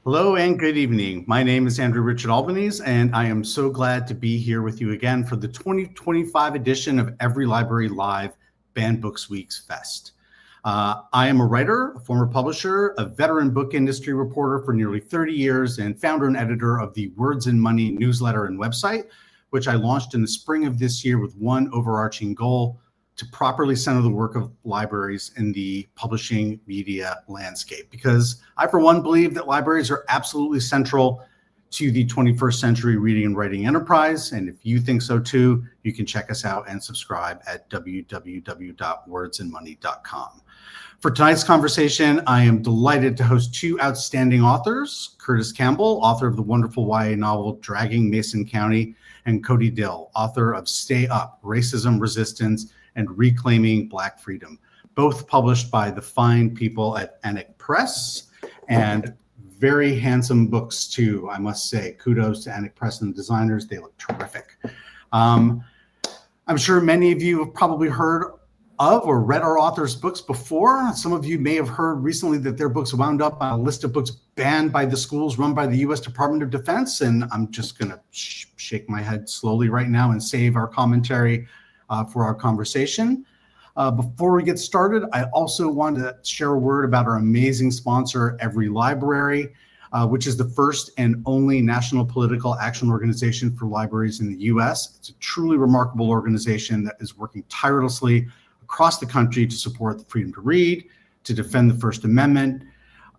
Hello and good evening. My name is Andrew Richard Albanese, and I am so glad to be here with you again for the 2025 edition of Every Library Live Banned Books Weeks Fest. I am a writer, a former publisher, a veteran book industry reporter for nearly 30 years, and founder and editor of the Words and Money newsletter and website, which I launched in the spring of this year with one overarching goal: to properly center the work of libraries in the publishing media landscape. Because I, for one, believe that libraries are absolutely central to the 21st century reading and writing enterprise. And if you think so too, you can check us out and subscribe at www.wordsandmoney.com. For tonight's conversation, I am delighted to host two outstanding authors: Curtis Campbell, author of the wonderful YA novel Dragging Mason County, and Khodi Dill, author of Stay Up: Racism, Resistance, and Reclaiming Black Freedom, both published by the fine people at Anick Press, and very handsome books too, I must say. Kudos to Anick Press and the designers. They look terrific. I'm sure many of you have probably heard of or read our authors' books before. Some of you may have heard recently that their books wound up on a list of books banned by the schools run by the U.S. Department of Defense, and I'm just going to shake my head slowly right now and save our commentary for our conversation. Before we get started, I also want to share a word about our amazing sponsor, Every Library, which is the first and only national political action organization for libraries in the U.S. It's a truly remarkable organization that is working tirelessly across the country to support the freedom to read, to defend the First Amendment,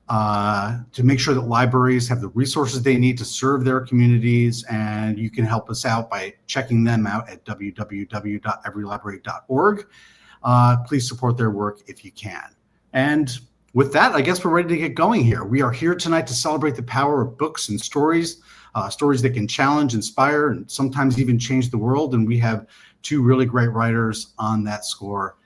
to make sure that libraries have the resources they need to serve their communities. And you can help us out by checking them out at www.everylibrary.org. Please support their work if you can. And with that, I guess we're ready to get going here. We are here tonight to celebrate the power of books and stories, stories that can challenge, inspire, and sometimes even change the world. And we have two really great writers on that score.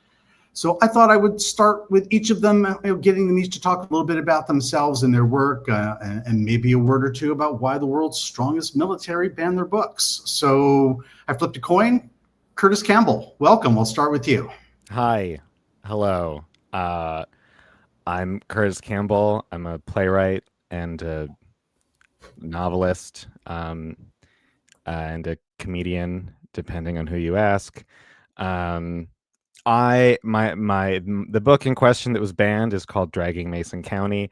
So I thought I would start with each of them, getting them each to talk a little bit about themselves and their work, and maybe a word or two about why the world's strongest military banned their books. So I flipped a coin. Curtis Campbell, welcome. We'll start with you. Hi. Hello. I'm Curtis Campbell. I'm a playwright and a novelist, and a comedian, depending on who you ask. The book in question that was banned is called Dragging Mason County.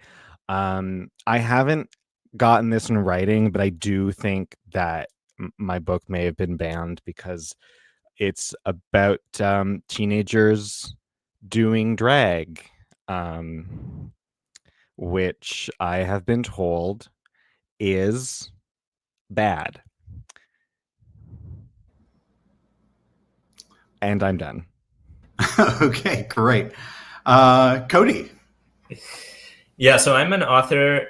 I haven't gotten this in writing, but I do think that my book may have been banned because it's about teenagers doing drag, which I have been told is bad. And I'm done. Okay, great. Khodi. Yeah, so I'm an author,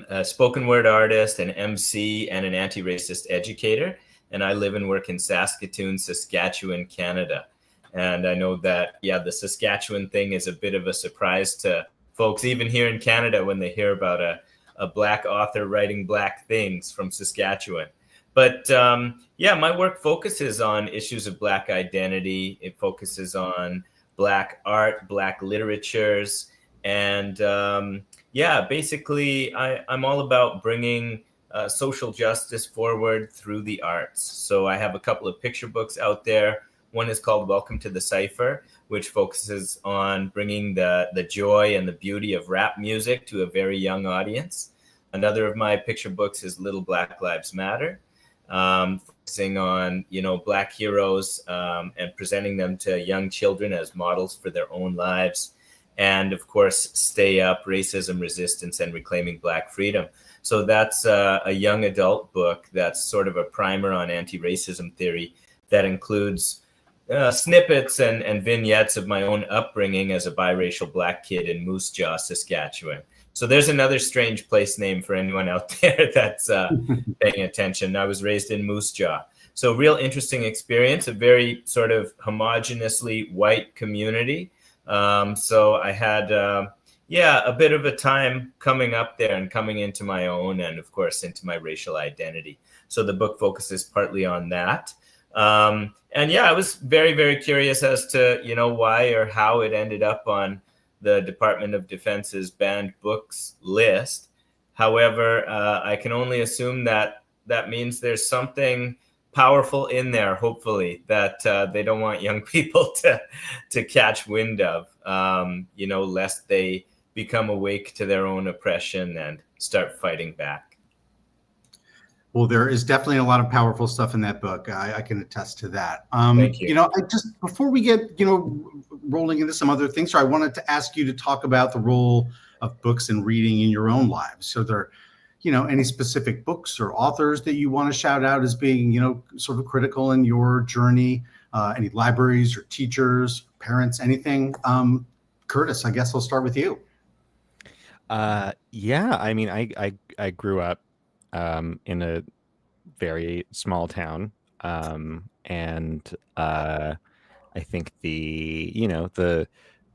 a spoken word artist, an MC, and an anti-racist educator. And I live and work in Saskatoon, Saskatchewan, Canada. And I know that, the Saskatchewan thing is a bit of a surprise to folks, even here in Canada, when they hear about a Black author writing Black things from Saskatchewan. But my work focuses on issues of Black identity. It focuses on Black art, Black literatures. And basically, I'm all about bringing social justice forward through the arts. So I have a couple of picture books out there. One is called Welcome to the Cipher, which focuses on bringing the joy and the beauty of rap music to a very young audience. Another of my picture books is Little Black Lives Matter, focusing on, Black heroes and presenting them to young children as models for their own lives. And of course, Stay Up: Racism, Resistance, and Reclaiming Black Freedom. So that's a young adult book that's sort of a primer on anti-racism theory that includes snippets and vignettes of my own upbringing as a biracial Black kid in Moose Jaw, Saskatchewan. So there's another strange place name for anyone out there that's paying attention. I was raised in Moose Jaw. So real interesting experience, a very sort of homogeneously white community. So I had, a bit of a time coming up there and coming into my own and, of course, into my racial identity. So the book focuses partly on that. I was very, very curious as to, why or how it ended up on the Department of Defense's banned books list. However, I can only assume that that means there's something powerful in there, hopefully, that they don't want young people to catch wind of, lest they become awake to their own oppression and start fighting back. Well, there is definitely a lot of powerful stuff in that book. I can attest to that. Thank you. I just, before we get, rolling into some other things, I wanted to ask you to talk about the role of books and reading in your own lives. So there, any specific books or authors that you want to shout out as being, sort of critical in your journey, any libraries or teachers, parents, anything? Curtis, I guess I'll start with you. Yeah, I mean, I grew up in a very small town, and I think the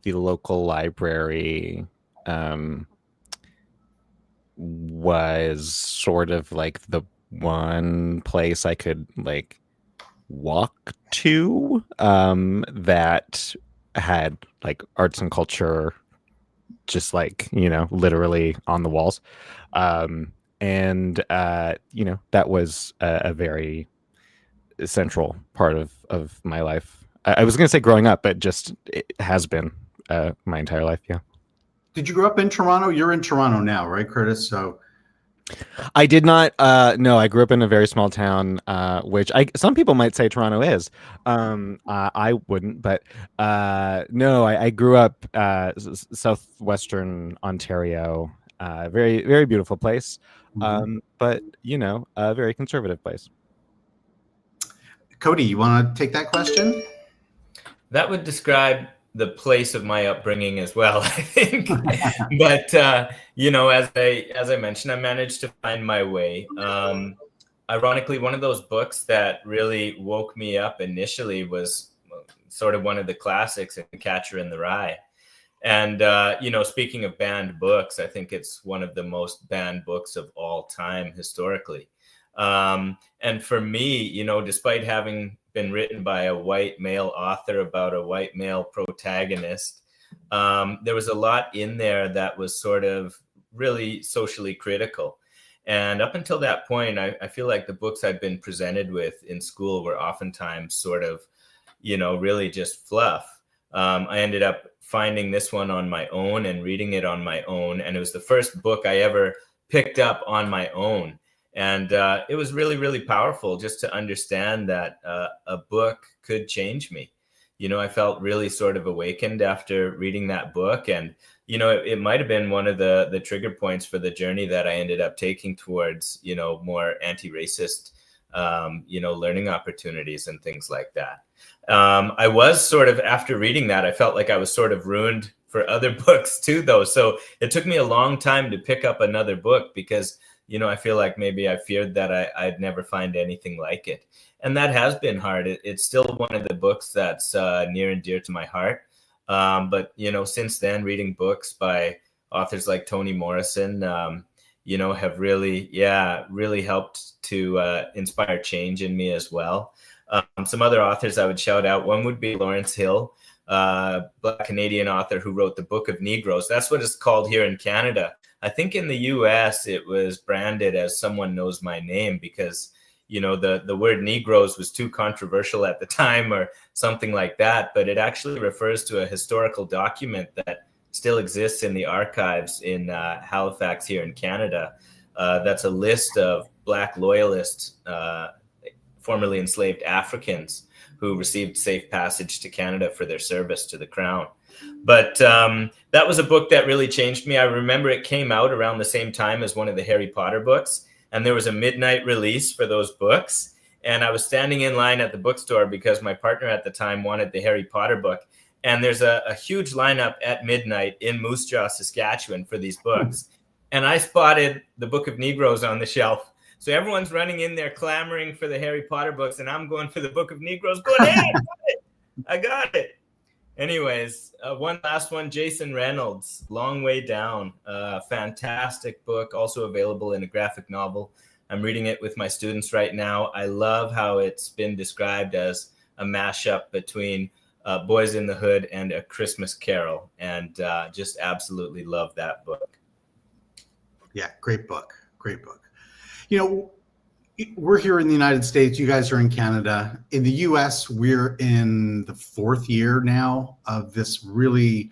local library was sort of like the one place I could like walk to that had like arts and culture just like literally on the walls, and that was a very central part of my life. I was going to say growing up, but just it has been my entire life. Yeah. Did you grow up in Toronto? You're in Toronto now, right, Curtis? So I did not. No, I grew up in a very small town, which some people might say Toronto is. I wouldn't, but no, I grew up southwestern Ontario. Very, very beautiful place, but a very conservative place. Khodi, you want to take that question? That would describe the place of my upbringing as well, I think. But as I mentioned, I managed to find my way. Ironically, one of those books that really woke me up initially was sort of one of the classics, Catcher in the Rye. And speaking of banned books, I think it's one of the most banned books of all time historically. And for me, despite having been written by a white male author about a white male protagonist, there was a lot in there that was sort of really socially critical. And up until that point, I feel like the books I'd been presented with in school were oftentimes sort of, really just fluff. I ended up finding this one on my own and reading it on my own. And it was the first book I ever picked up on my own. And it was really, really powerful just to understand that a book could change me. I felt really sort of awakened after reading that book. And, it might have been one of the trigger points for the journey that I ended up taking towards, more anti-racist, learning opportunities and things like that. I was sort of, after reading that, I felt like I was sort of ruined for other books too, though. So it took me a long time to pick up another book because I feel like maybe I feared that I'd never find anything like it. And that has been hard. It's still one of the books that's near and dear to my heart. But, since then, reading books by authors like Toni Morrison, have really helped to inspire change in me as well. Some other authors I would shout out. One would be Lawrence Hill, Black Canadian author who wrote the Book of Negroes. That's what it's called here in Canada. I think in the US, it was branded as Someone Knows My Name because, the word Negroes was too controversial at the time or something like that. But it actually refers to a historical document that still exists in the archives in Halifax here in Canada. That's a list of Black loyalists, formerly enslaved Africans who received safe passage to Canada for their service to the Crown. But that was a book that really changed me. I remember it came out around the same time as one of the Harry Potter books, and there was a midnight release for those books. And I was standing in line at the bookstore because my partner at the time wanted the Harry Potter book. And there's a huge lineup at midnight in Moose Jaw, Saskatchewan for these books. And I spotted the Book of Negroes on the shelf. So everyone's running in there clamoring for the Harry Potter books, and I'm going for the Book of Negroes, going, hey, I got it. Anyways, one last one, Jason Reynolds, Long Way Down. Fantastic book, also available in a graphic novel. I'm reading it with my students right now. I love how it's been described as a mashup between Boys in the Hood and A Christmas Carol, and just absolutely love that book. Yeah, great book. Great book. You know, we're here in the United States. You guys are in Canada. In the US, we're in the fourth year now of this really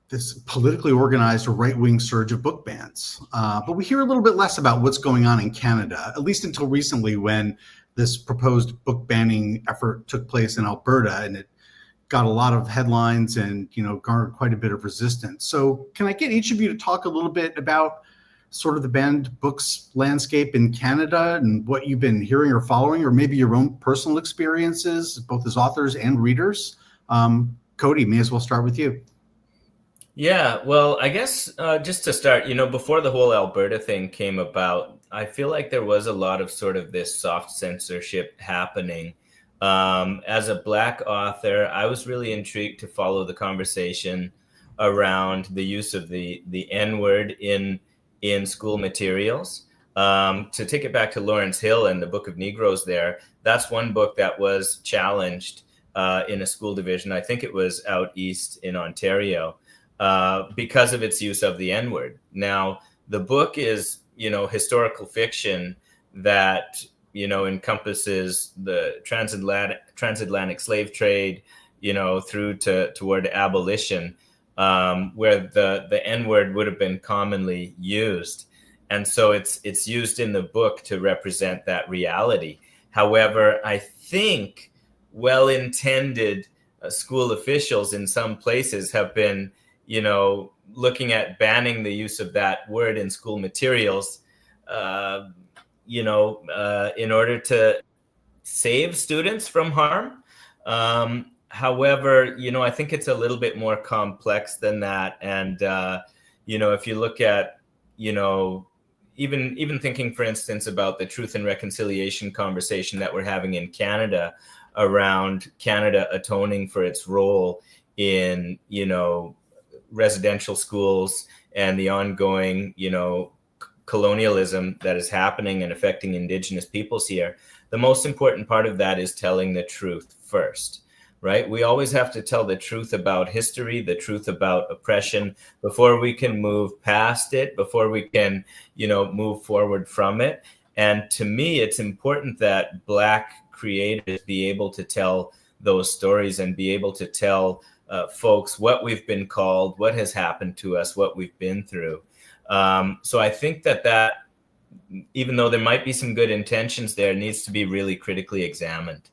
this politically organized right-wing surge of book bans. But we hear a little bit less about what's going on in Canada, at least until recently when this proposed book banning effort took place in Alberta, and it got a lot of headlines and, you know, garnered quite a bit of resistance. So can I get each of you to talk a little bit about sort of the banned books landscape in Canada and what you've been hearing or following, or maybe your own personal experiences, both as authors and readers? Khodi, may as well start with you. Yeah, well, I guess just to start, you know, before the whole Alberta thing came about, I feel like there was a lot of sort of this soft censorship happening. As a Black author, I was really intrigued to follow the conversation around the use of the N-word in school materials. To take it back to Lawrence Hill and the Book of Negroes there, that's one book that was challenged in a school division. I think it was out east in Ontario. Because of its use of the N-word. Now, the book is, you know, historical fiction that, you know, encompasses the transatlantic slave trade, you know, through toward abolition, where the N-word would have been commonly used. And so it's used in the book to represent that reality. However, I think well-intended school officials in some places have been, you know, looking at banning the use of that word in school materials, in order to save students from harm. However, you know, I think it's a little bit more complex than that. And, if you look at, you know, even thinking, for instance, about the truth and reconciliation conversation that we're having in Canada around Canada atoning for its role in, you know, residential schools and the ongoing, you know, colonialism that is happening and affecting Indigenous peoples here. The most important part of that is telling the truth first, right? We always have to tell the truth about history, the truth about oppression before we can move past it, before we can, you know, move forward from it. And to me, it's important that Black creators be able to tell those stories and be able to tell folks what we've been called, what has happened to us, what we've been through. So I think that even though there might be some good intentions there, needs to be really critically examined.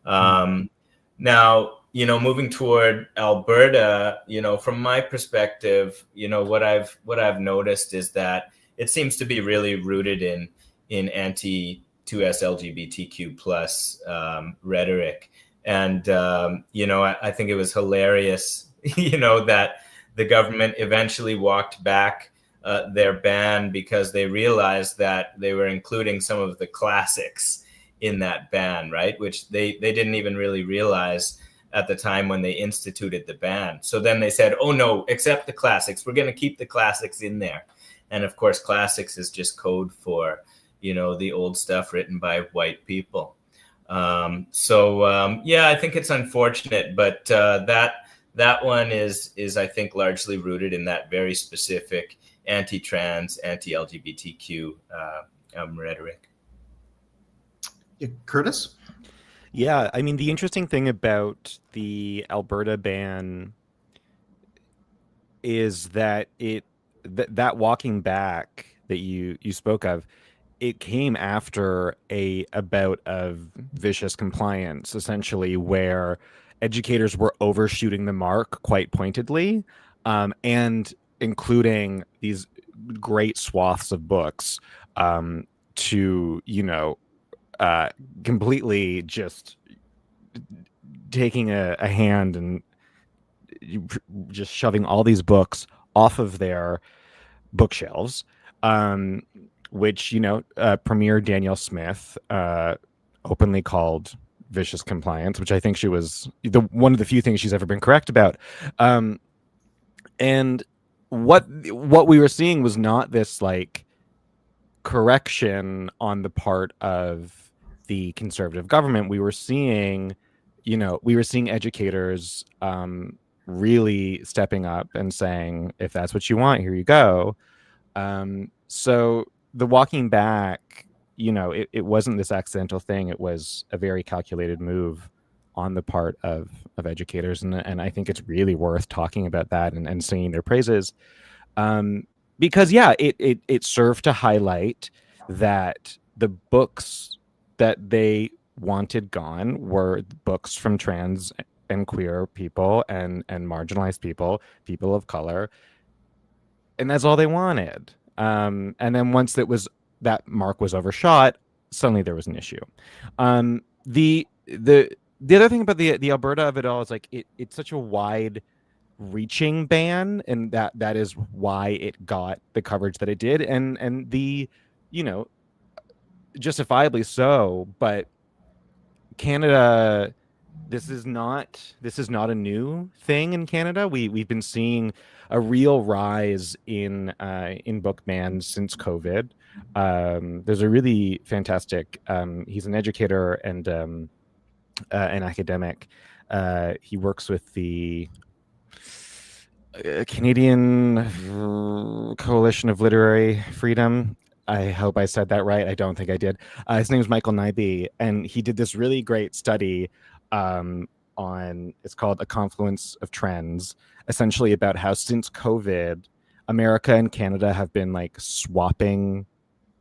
Now, you know, moving toward Alberta, you know, from my perspective, you know, what I've noticed is that it seems to be really rooted in anti-2S LGBTQ plus rhetoric. And, I think it was hilarious, you know, that the government eventually walked back their ban because they realized that they were including some of the classics in that ban, right? Which they didn't even really realize at the time when they instituted the ban. So then they said, oh no, accept the classics. We're going to keep the classics in there. And of course, classics is just code for, you know, the old stuff written by white people. I think it's unfortunate, but that one is I think largely rooted in that very specific anti-trans, anti-LGBTQ rhetoric. Curtis? Yeah, I mean, the interesting thing about the Alberta ban is that that walking back that you spoke of, it came after a bout of vicious compliance, essentially, where educators were overshooting the mark quite pointedly, and including these great swaths of books to, you know, completely just taking a hand and just shoving all these books off of their bookshelves, which, you know, Premier Danielle Smith openly called vicious compliance, which I think she was one of the few things she's ever been correct about. And what we were seeing was not this like correction on the part of the Conservative government. We were seeing educators really stepping up and saying, if that's what you want, here you go. So the walking back, it wasn't this accidental thing. It was a very calculated move on the part of educators. And I think it's really worth talking about that and singing their praises. Because it served to highlight that the books that they wanted gone were books from trans and queer people and marginalized people of color, and that's all they wanted. And then once that mark was overshot, suddenly there was an issue. The other thing about the Alberta of it all is like it's such a wide reaching ban, and that is why it got the coverage that it did, and the justifiably so. But Canada, this is not a new thing in Canada. We've been seeing a real rise in book bans since COVID. There's a really fantastic he's an educator and an academic. He works with the Canadian Coalition of Literary Freedom. I hope I said that right. I don't think I did. His name is Michael Nyby, and he did this really great study on, it's called A Confluence of Trends, essentially about how since COVID, America and Canada have been like swapping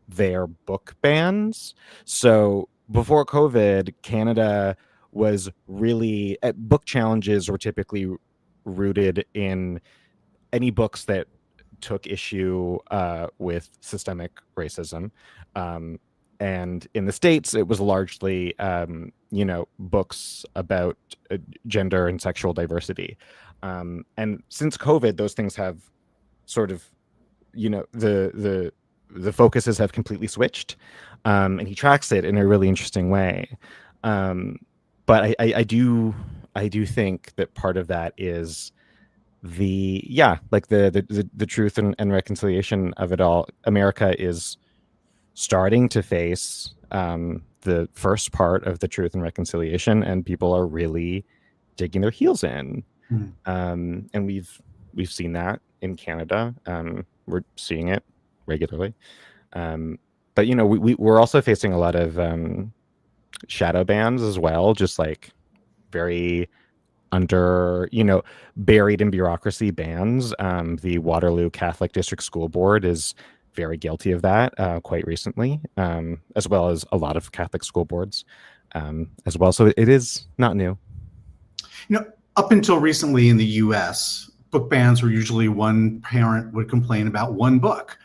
their book bans. So before COVID, Canada was really, book challenges were typically rooted in any books that took issue with systemic racism. And in the States, it was largely, books about gender and sexual diversity. And since COVID, those things have sort of, the focuses have completely switched. And he tracks it in a really interesting way. But I do think that part of that is the truth and reconciliation of it all. America is starting to face the first part of the truth and reconciliation, and people are really digging their heels in. And we've seen that in Canada. We're seeing it regularly. But we're also facing a lot of shadow bans as well, just like very under, buried in bureaucracy bans. The Waterloo Catholic District School Board is very guilty of that quite recently, as well as a lot of Catholic school boards as well. So it is not new. Up until recently in the US, book bans were usually one parent would complain about one book.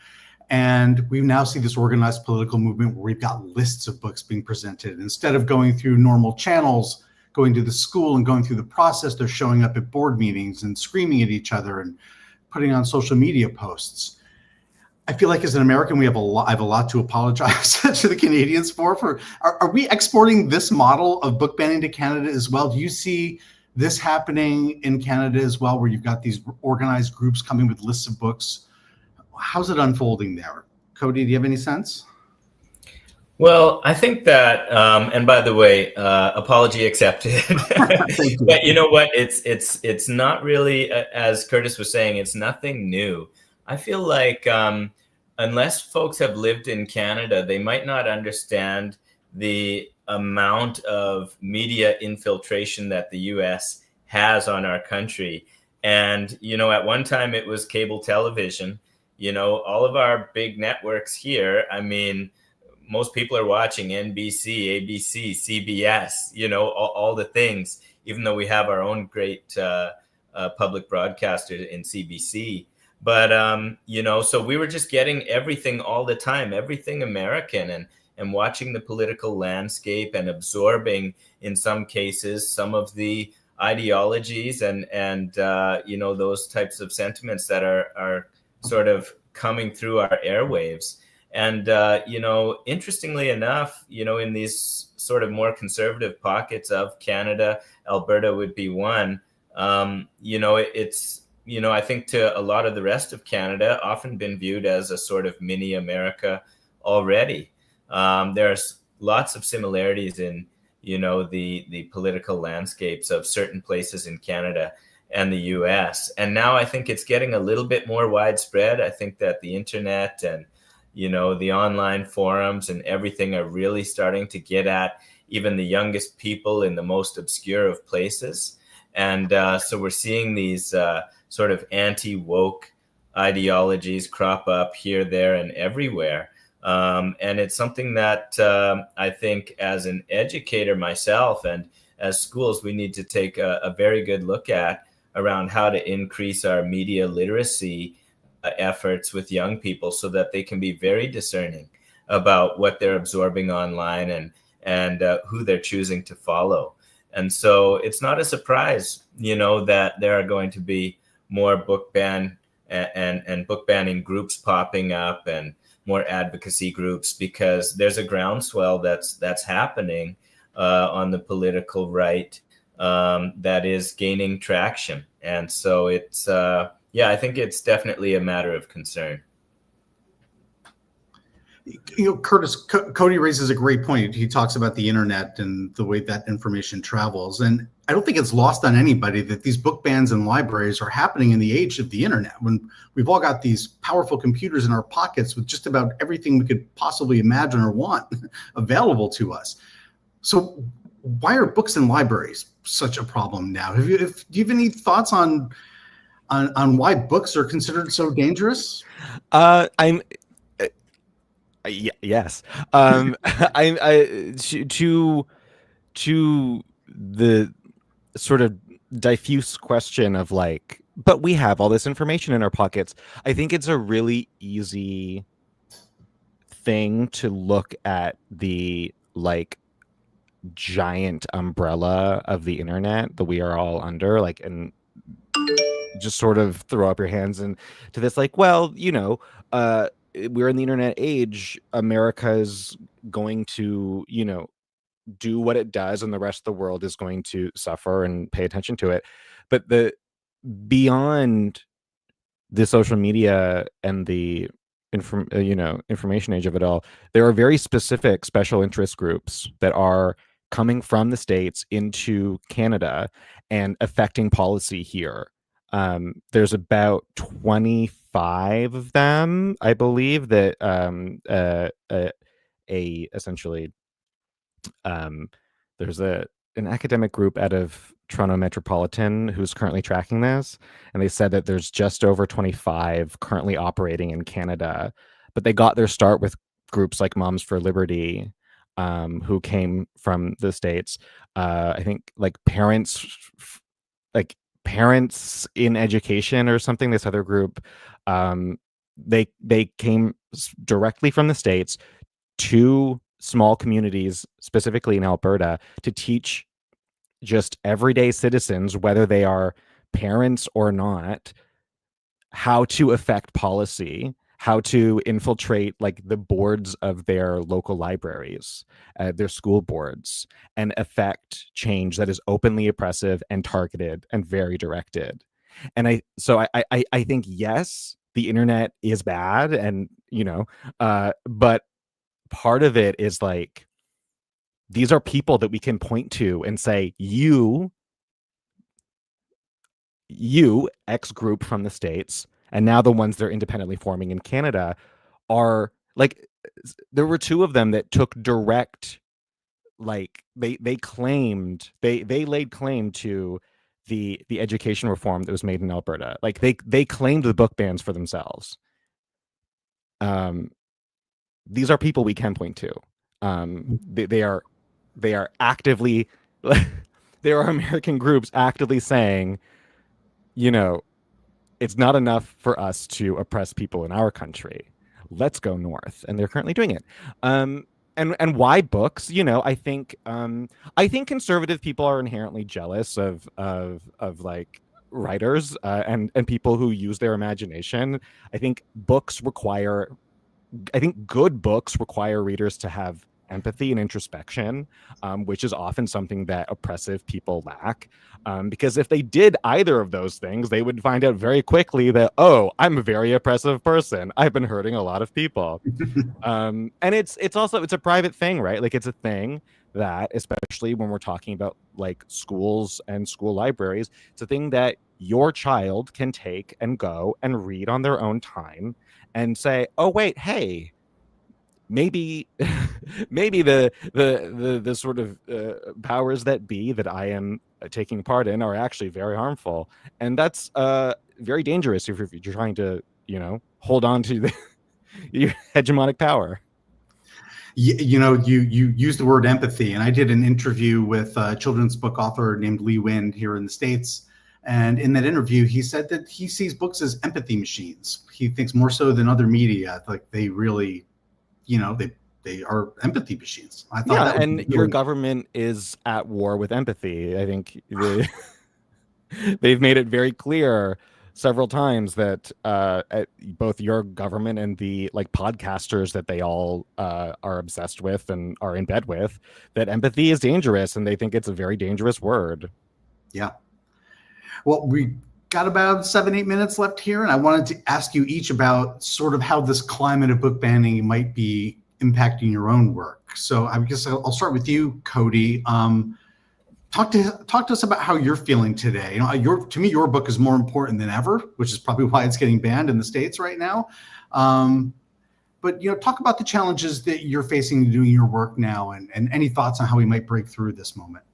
And we now see this organized political movement where we've got lists of books being presented. Instead of going through normal channels, going to the school and going through the process, they're showing up at board meetings and screaming at each other and putting on social media posts. I feel like as an American, I have a lot to apologize to the Canadians for. Are we exporting this model of book banning to Canada as well? Do you see this happening in Canada as well, where you've got these organized groups coming with lists of books? How's it unfolding there? Khodi, do you have any sense? Well, I think that, and by the way, apology accepted. But you know what? It's not really, as Curtis was saying, it's nothing new. I feel like unless folks have lived in Canada, they might not understand the amount of media infiltration that the US has on our country. And, at one time it was cable television. All of our big networks here, I mean, most people are watching NBC, ABC, CBS, all the things, even though we have our own great public broadcaster in CBC. But, so we were just getting everything all the time, everything American, and watching the political landscape and absorbing, in some cases, some of the ideologies and those types of sentiments that are sort of coming through our airwaves. And, interestingly enough, in these sort of more conservative pockets of Canada, Alberta would be one, it's, I think to a lot of the rest of Canada, often been viewed as a sort of mini America already. There's lots of similarities in, the political landscapes of certain places in Canada. and the US. And now I think it's getting a little bit more widespread. I think that the internet and, you know, the online forums and everything are really starting to get at even the youngest people in the most obscure of places. And so we're seeing these sort of anti-woke ideologies crop up here, there, and everywhere. And it's something that I think as an educator myself and as schools, we need to take a very good look at around how to increase our media literacy efforts with young people so that they can be very discerning about what they're absorbing online and who they're choosing to follow. And so it's not a surprise, you know, that there are going to be more book ban and book banning groups popping up and more advocacy groups, because there's a groundswell that's happening on the political right that is gaining traction. And so it's, I think it's definitely a matter of concern. You know, Curtis, Khodi raises a great point. He talks about the internet and the way that information travels. And I don't think it's lost on anybody that these book bans and libraries are happening in the age of the internet, when we've all got these powerful computers in our pockets with just about everything we could possibly imagine or want available to us. So why are books and libraries such a problem now? Do you have any thoughts on why books are considered so dangerous? Yes. To the sort of diffuse question of like, but we have all this information in our pockets. I think it's a really easy thing to look at the like giant umbrella of the internet that we are all under, like, and just sort of throw up your hands and to this like, well, you know, we're in the internet age. America's going to, you know, do what it does, and the rest of the world is going to suffer and pay attention to it. But the beyond the social media and the information age of it all, there are very specific special interest groups that are coming from the States into Canada and affecting policy here. There's about 25 of them, I believe, that essentially there's an academic group out of Toronto Metropolitan who's currently tracking this, and they said that there's just over 25 currently operating in Canada, but they got their start with groups like Moms for Liberty, who came from the States. I think like parents in education or something, this other group, they came directly from the States to small communities, specifically in Alberta, to teach just everyday citizens, whether they are parents or not, how to affect policy, how to infiltrate like the boards of their local libraries, their school boards, and affect change that is openly oppressive and targeted and very directed. And I think, yes, the internet is bad, and you know, but part of it is like, these are people that we can point to and say, you X group from the States, and now the ones they're independently forming in Canada are like, there were two of them that took direct, like they laid claim to the education reform that was made in Alberta. Like they claimed the book bans for themselves. These are people we can point to. They are actively, there are American groups actively saying, you know, it's not enough for us to oppress people in our country. Let's go north, and they're currently doing it. And why books? You know, I think conservative people are inherently jealous of like writers and people who use their imagination. I think good books require readers to have empathy and introspection, which is often something that oppressive people lack. Because if they did either of those things, they would find out very quickly that, oh, I'm a very oppressive person. I've been hurting a lot of people. And it's also a private thing, right? Like, it's a thing that, especially when we're talking about like schools and school libraries. It's a thing that your child can take and go and read on their own time and say, oh wait, hey, maybe maybe the sort of powers that be that I am taking part in are actually very harmful, and that's very dangerous if you're trying to, you know, hold on to your hegemonic power. You know, you use the word empathy, and I did an interview with a children's book author named Lee Wind here in the States. And in that interview, he said that he sees books as empathy machines. He thinks more so than other media, like they really, you know, they are empathy machines. I thought that and your government is at war with empathy. I think they've made it very clear several times that both your government and the like podcasters that they all are obsessed with and are in bed with, that empathy is dangerous, and they think it's a very dangerous word. Yeah. Well, we got about 7-8 minutes left here, and I wanted to ask you each about sort of how this climate of book banning might be impacting your own work. So I guess I'll start with you, Khodi. Talk to us about how you're feeling today. You know, to me, your book is more important than ever, which is probably why it's getting banned in the States right now. But you know, talk about the challenges that you're facing doing your work now, and any thoughts on how we might break through this moment.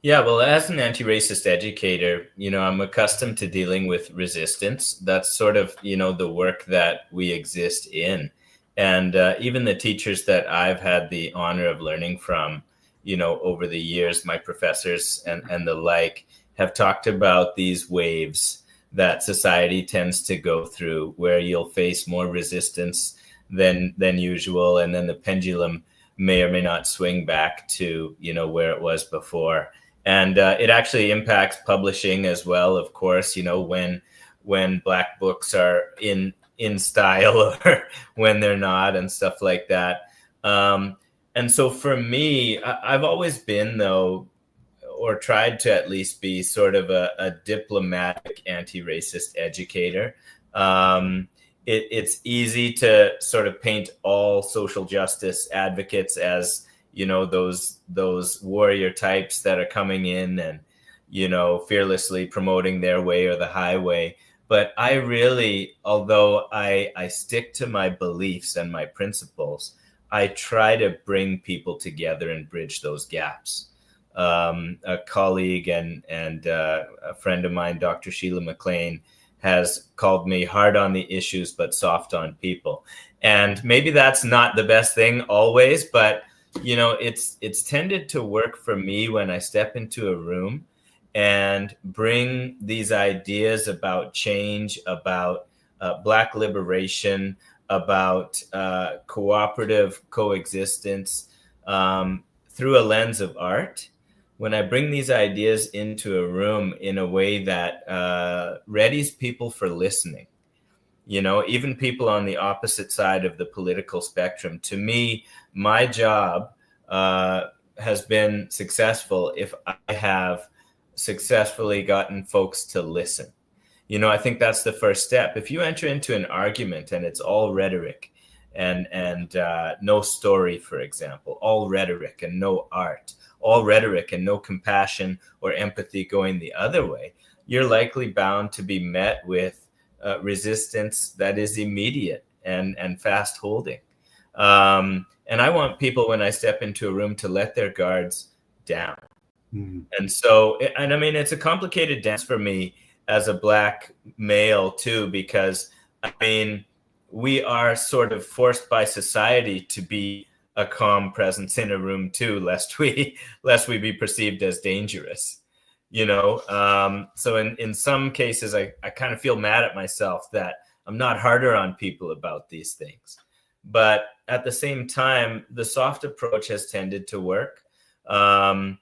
Yeah, well, as an anti-racist educator, you know, I'm accustomed to dealing with resistance. That's sort of, you know, the work that we exist in. And even the teachers that I've had the honor of learning from, you know, over the years, my professors and the like, have talked about these waves that society tends to go through, where you'll face more resistance than usual, and then the pendulum may or may not swing back to, you know, where it was before. And it actually impacts publishing as well, of course, you know, when Black books are in style or when they're not, and stuff like that. And so for me, I've always been, though, or tried to at least be, sort of a diplomatic anti-racist educator. It's easy to sort of paint all social justice advocates as, you know, those warrior types that are coming in and, you know, fearlessly promoting their way or the highway. But I really, although I stick to my beliefs and my principles, I try to bring people together and bridge those gaps. A colleague and a friend of mine, Dr. Sheila McLean, has called me hard on the issues but soft on people. And maybe that's not the best thing always, but you know, it's tended to work for me when I step into a room and bring these ideas about change, about Black liberation, about cooperative coexistence through a lens of art. When I bring these ideas into a room in a way that readies people for listening, you know, even people on the opposite side of the political spectrum. To me, my job has been successful if I have successfully gotten folks to listen. You know, I think that's the first step. If you enter into an argument and it's all rhetoric and no story, for example, all rhetoric and no art, all rhetoric and no compassion or empathy going the other way, you're likely bound to be met with resistance that is immediate and fast holding. And I want people, when I step into a room, to let their guards down. Mm. And so, and I mean, it's a complicated dance for me as a Black male too, because I mean, we are sort of forced by society to be a calm presence in a room too, lest we be perceived as dangerous, you know? So in some cases, I kind of feel mad at myself that I'm not harder on people about these things. But at the same time, the soft approach has tended to work. I'm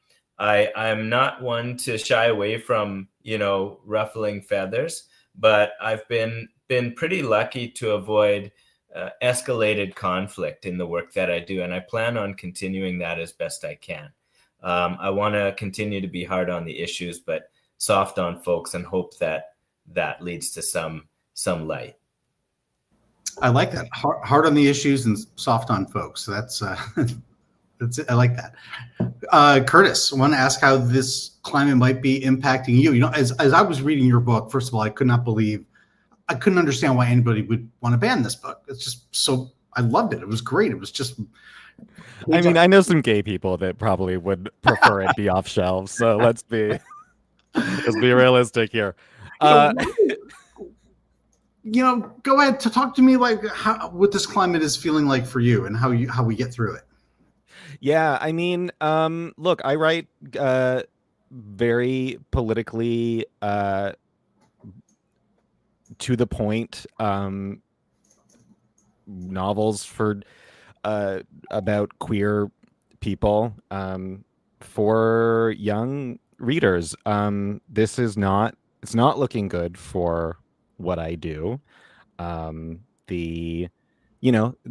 not one to shy away from, you know, ruffling feathers, but I've been pretty lucky to avoid escalated conflict in the work that I do, and I plan on continuing that as best I can. I want to continue to be hard on the issues, but soft on folks, and hope that leads to some light. I like that. Hard on the issues and soft on folks. So that's I like that. Curtis, I want to ask how this climate might be impacting you. You know, as I was reading your book, first of all, I couldn't understand why anybody would want to ban this book. It's just so, I loved it. It was great. It was just. I mean, I know some gay people that probably would prefer it be off shelves. So let's be realistic here. You know, go ahead to talk to me like what this climate is feeling like for you and how we get through it. Yeah, I mean, look, I write very politically to the point novels for about queer people for young readers. It's not looking good for what I do. The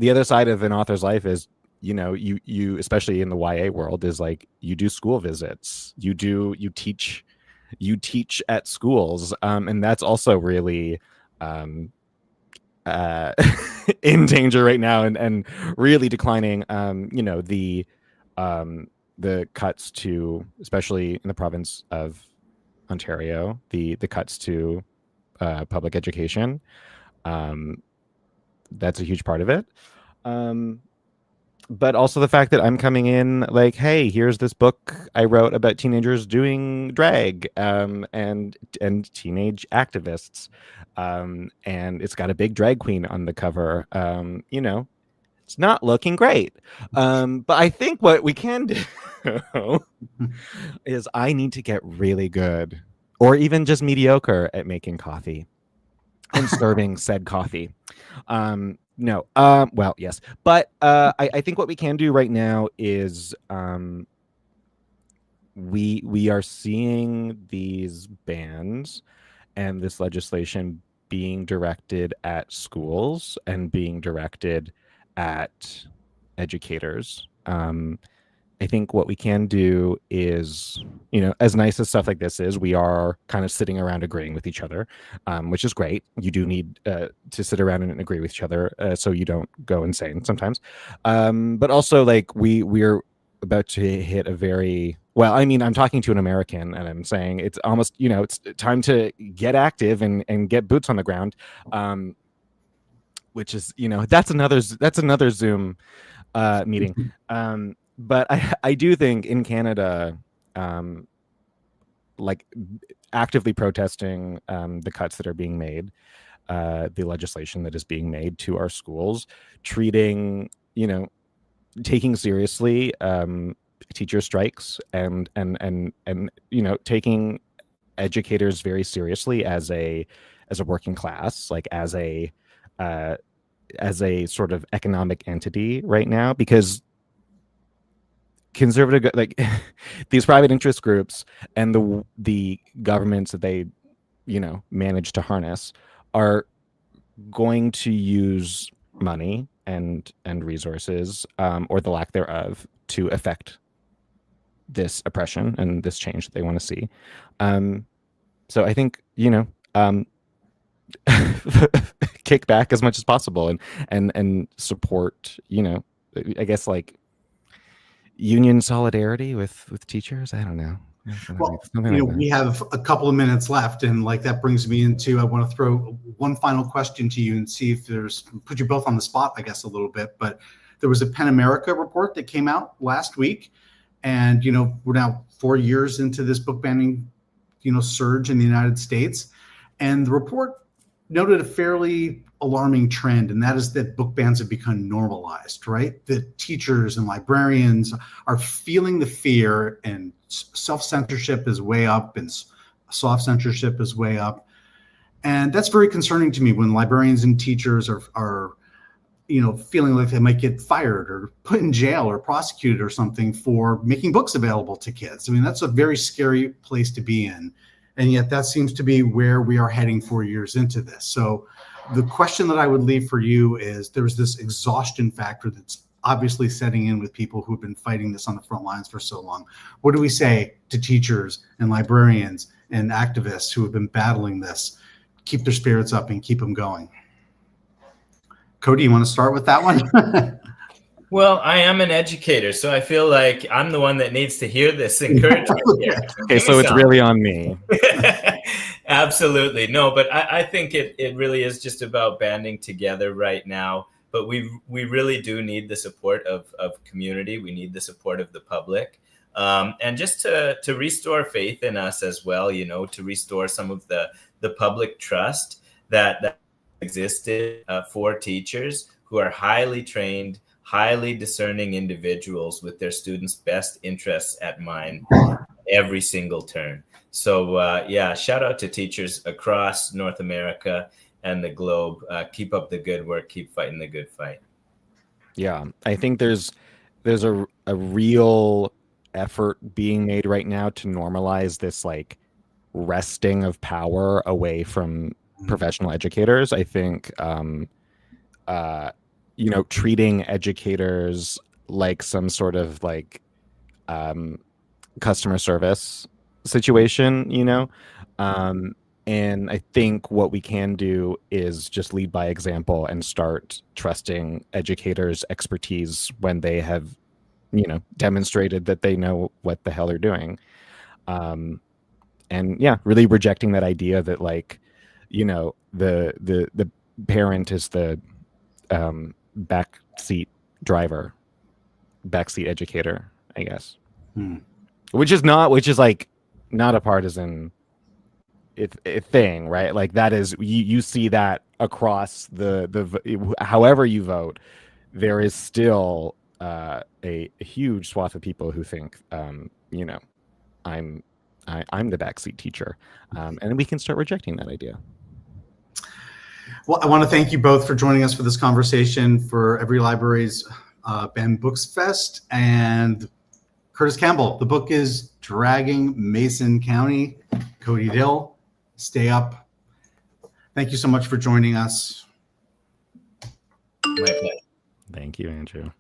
other side of an author's life is, you especially in the YA world, is like you do school visits, you teach at schools, and that's also really in danger right now, and really declining. The cuts to, especially in the province of Ontario, the cuts to public education, that's a huge part of it. But also the fact that I'm coming in like, hey, here's this book I wrote about teenagers doing drag, and teenage activists, and it's got a big drag queen on the cover. It's not looking great. But I think what we can do is I need to get really good, or even just mediocre, at making coffee and serving said coffee. Well, yes, but I think what we can do right now is we are seeing these bans and this legislation being directed at schools and being directed at educators. I think what we can do is, as nice as stuff like this is, we are kind of sitting around agreeing with each other, which is great. You do need to sit around and agree with each other so you don't go insane sometimes. But also, like, we're about to hit a very, well, I mean, I'm talking to an American and I'm saying it's almost, it's time to get active and get boots on the ground, which is, that's another Zoom meeting. But I do think in Canada, like, actively protesting the cuts that are being made, the legislation that is being made to our schools, taking seriously teacher strikes and taking educators very seriously as a working class, like as a sort of economic entity right now, because conservative, like, these private interest groups and the governments that they manage to harness are going to use money and resources, or the lack thereof, to affect this oppression and this change that they want to see. So I think kick back as much as possible and support, I guess, like, union solidarity with teachers. I don't know. Well, we have a couple of minutes left, and like that brings me into, I want to throw one final question to you and see if put you both on the spot, I guess, a little bit. But there was a PEN America report that came out last week, and we're now 4 years into this book banning surge in the United States, and the report noted a fairly alarming trend, and that is that book bans have become normalized, right? That teachers and librarians are feeling the fear, and self-censorship is way up and soft censorship is way up. And that's very concerning to me when librarians and teachers are feeling like they might get fired or put in jail or prosecuted or something for making books available to kids. I mean, that's a very scary place to be in. And yet that seems to be where we are heading 4 years into this. So the question that I would leave for you is, there's this exhaustion factor that's obviously setting in with people who've been fighting this on the front lines for so long. What do we say to teachers and librarians and activists who have been battling this? Keep their spirits up and keep them going. Khodi, you want to start with that one? Well, I am an educator, so I feel like I'm the one that needs to hear this encouragement here. Okay, so it's really on me. Absolutely. No, but I think it really is just about banding together right now. But we really do need the support of community. We need the support of the public. And just to restore faith in us as well, you know, to restore some of the public trust that existed for teachers who are highly trained, highly discerning individuals with their students' best interests at mind every single turn. So yeah, shout out to teachers across North America and the globe. Keep up the good work. Keep fighting the good fight. Yeah, I think there's a real effort being made right now to normalize this like wresting of power away from professional educators. I think you know, treating educators like some sort of like customer service situation, you know. And I think what we can do is just lead by example and start trusting educators' expertise when they have, you know, demonstrated that they know what the hell they're doing. And yeah, really rejecting that idea that like, you know, the parent is the backseat driver, backseat educator, I guess. Which is like not a partisan thing, right? Like that is you see that across the however you vote, there is still a huge swath of people who think you know, I'm the backseat teacher, and we can start rejecting that idea. Well, I want to thank you both for joining us for this conversation for Every Library's Banned Books Fest. And Curtis Campbell, the book is Dragging Mason County. Khodi Dill, stay up. Thank you so much for joining us. My pleasure. Thank you, Andrew.